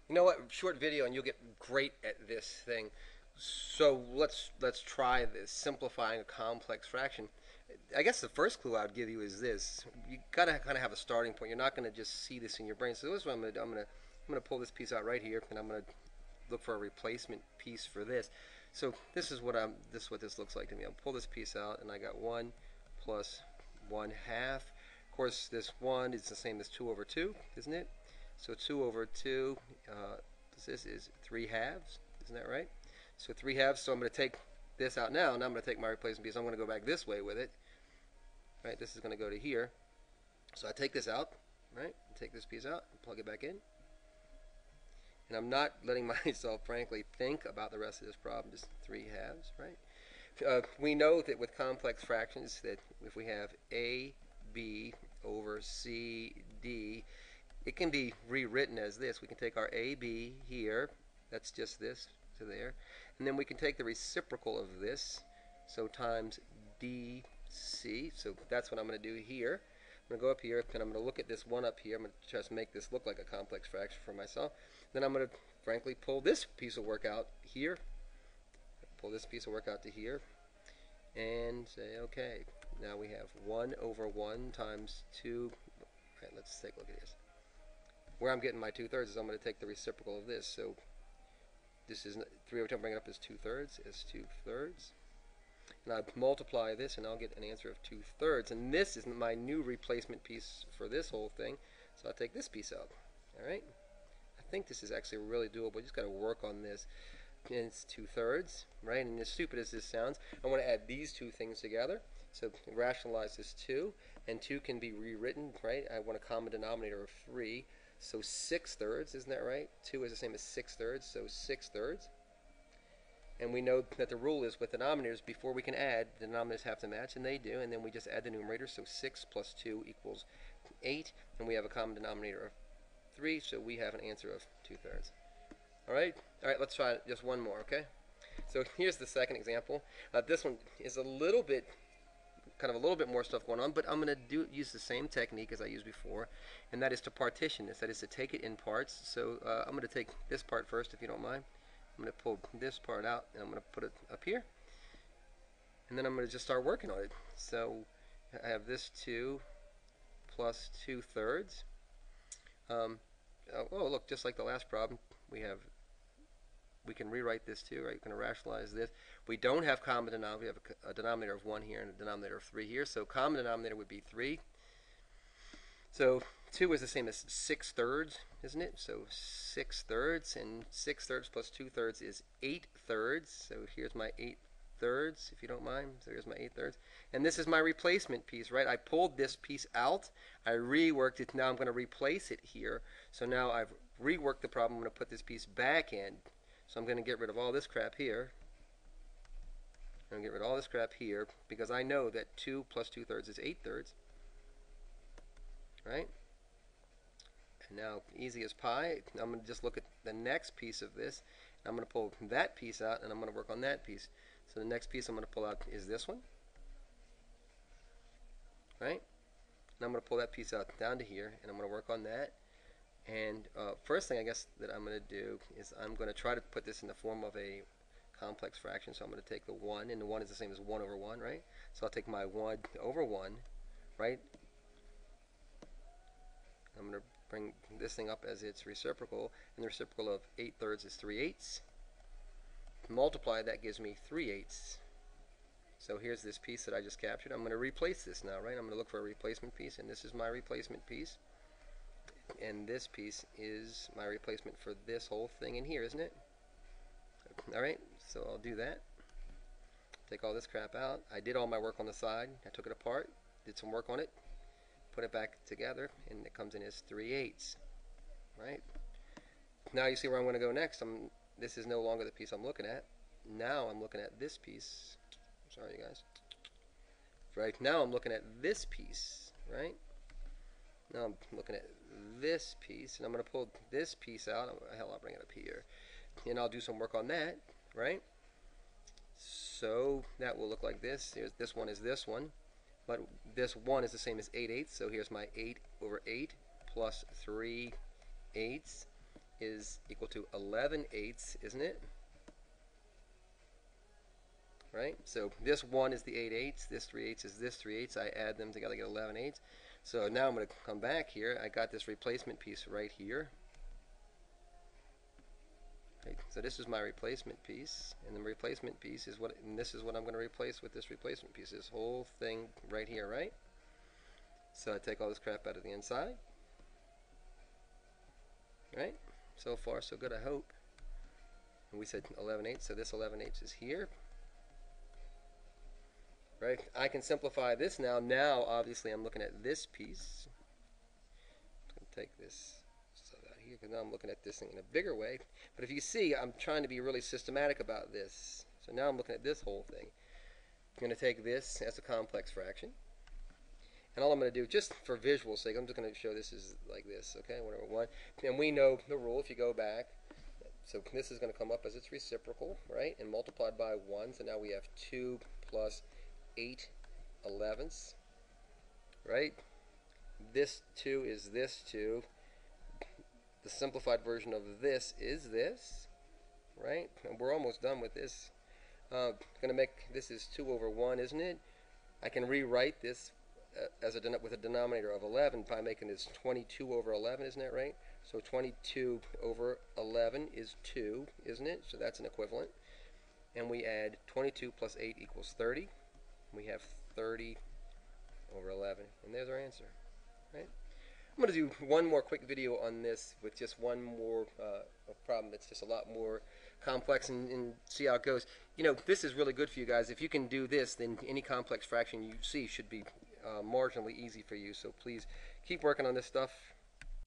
You know what? Short video, and you'll get great at this thing. So let's try this simplifying a complex fraction. I guess the first clue I would give you is this: you gotta kind of have a starting point. You're not gonna just see this in your brain. So this is what I'm gonna do. I'm gonna pull this piece out right here, and I'm gonna look for a replacement piece for this. So this is what this looks like to me. I'll pull this piece out, and I got 1 plus 1/2. Of course, this 1 is the same as 2 over 2, isn't it? So 2 over 2, this is 3/2, isn't that right? So 3/2, so I'm going to take this out now, and I'm going to take my replacement piece. I'm going to go back this way with it. Right, this is going to go to here. So I take this out, right? Take this piece out and plug it back in. And I'm not letting myself, frankly, think about the rest of this problem, just 3/2, right? We know that with complex fractions that if we have a, b over c, d, it can be rewritten as this. We can take our AB here, that's just this to there, and then we can take the reciprocal of this, so times DC. So that's what I'm going to do here. I'm going to go up here, and I'm going to look at this one up here. I'm going to just make this look like a complex fraction for myself. Then I'm going to, frankly, pull this piece of work out here, pull this piece of work out to here, and say, okay, now we have 1 over 1 times 2. All right, let's take a look at this. Where I'm getting my 2/3 is I'm going to take the reciprocal of this. So this is 3 over 2. Bring it up as 2/3, and I multiply this, and I'll get an answer of 2/3. And this is my new replacement piece for this whole thing. So I'll take this piece out. All right. I think this is actually really doable. You just got to work on this. And it's 2/3, right? And as stupid as this sounds, I want to add these two things together. So rationalize this 2, and 2 can be rewritten, right? I want a common denominator of 3. So 6/3, isn't that right? 2 is the same as 6/3, so 6/3. And we know that the rule is with denominators, before we can add, the denominators have to match, and they do, and then we just add the numerators. So 6 plus 2 equals 8, and we have a common denominator of 3, so we have an answer of 2/3. All right, let's try just one more, okay? So here's the second example. This one is a little bit more stuff going on, but I'm going to use the same technique as I used before, and that is to partition this. That is to take it in parts. So I'm going to take this part first, if you don't mind. I'm going to pull this part out, and I'm going to put it up here, and then I'm going to just start working on it. So I have this 2 plus 2/3. Oh, look, just like the last problem, we can rewrite this too, right? We're going to rationalize this. We don't have common denominator. We have a denominator of 1 here and a denominator of 3 here. So common denominator would be 3. So 2 is the same as 6/3, isn't it? So 6/3, and 6/3 plus 2/3 is 8/3. So here's my 8/3, if you don't mind. So here's my 8/3. And this is my replacement piece, right? I pulled this piece out. I reworked it. Now I'm going to replace it here. So now I've reworked the problem. I'm going to put this piece back in. So I'm going to get rid of all this crap here. I'm going to get rid of all this crap here because I know that 2 plus 2/3 is 8/3. Right? And now, easy as pie, I'm going to just look at the next piece of this. I'm going to pull that piece out, and I'm going to work on that piece. So the next piece I'm going to pull out is this one. Right? And I'm going to pull that piece out down to here, and I'm going to work on that. And first thing I guess that I'm going to do is I'm going to try to put this in the form of a complex fraction. So I'm going to take the 1, and the 1 is the same as 1 over 1, right? So I'll take my 1 over 1, right? I'm going to bring this thing up as its reciprocal, and the reciprocal of 8/3 is 3/8. Multiply, that gives me 3/8. So here's this piece that I just captured. I'm going to replace this now, right? I'm going to look for a replacement piece, and this is my replacement piece. And this piece is my replacement for this whole thing in here, isn't it? Alright, so I'll do that. Take all this crap out. I did all my work on the side. I took it apart, did some work on it, put it back together, and it comes in as 3/8. Right? Now you see where I'm going to go next. This is no longer the piece I'm looking at. Now I'm looking at this piece. Sorry, you guys. Right now I'm looking at this piece, right? Now I'm looking at this piece, and I'm going to pull this piece out. Hell, I'll bring it up here, and I'll do some work on that, right? So that will look like this. Here's this one is this one, but this 1 is the same as 8/8. So here's my 8 over 8 plus 3/8. is equal to 11/8, isn't it? Right? So this 1 is the 8/8, this 3/8 is this 3/8. I add them together, I get 11/8. So now I'm going to come back here. I got this replacement piece right here. Right? So this is my replacement piece, and the replacement piece is what, and this is what I'm going to replace with this replacement piece. This whole thing right here, right? So I take all this crap out of the inside. Right? So far, so good, I hope. And we said 11/8, so this 11/8 is here. Right? I can simplify this now. Now, obviously, I'm looking at this piece. I'm going to take this stuff out here because now I'm looking at this thing in a bigger way. But if you see, I'm trying to be really systematic about this. So now I'm looking at this whole thing. I'm going to take this as a complex fraction. And all I'm going to do, just for visual sake, I'm just going to show this is like this, okay, 1/1. And we know the rule if you go back. So this is going to come up as its reciprocal, right, and multiplied by 1. So now we have 2 plus 8/11, right? This 2 is this 2. The simplified version of this is this, right? And we're almost done with this. Going to make, this is 2/1, isn't it? I can rewrite this as with a denominator of 11 by making this 22/11, isn't that right? So 22/11 is 2, isn't it? So that's an equivalent. And we add 22 plus 8 equals 30. We have 30/11, and there's our answer, right? I'm going to do one more quick video on this with just one more problem that's just a lot more complex, and see how it goes. You know, this is really good for you guys. If you can do this, then any complex fraction you see should be marginally easy for you. So please keep working on this stuff.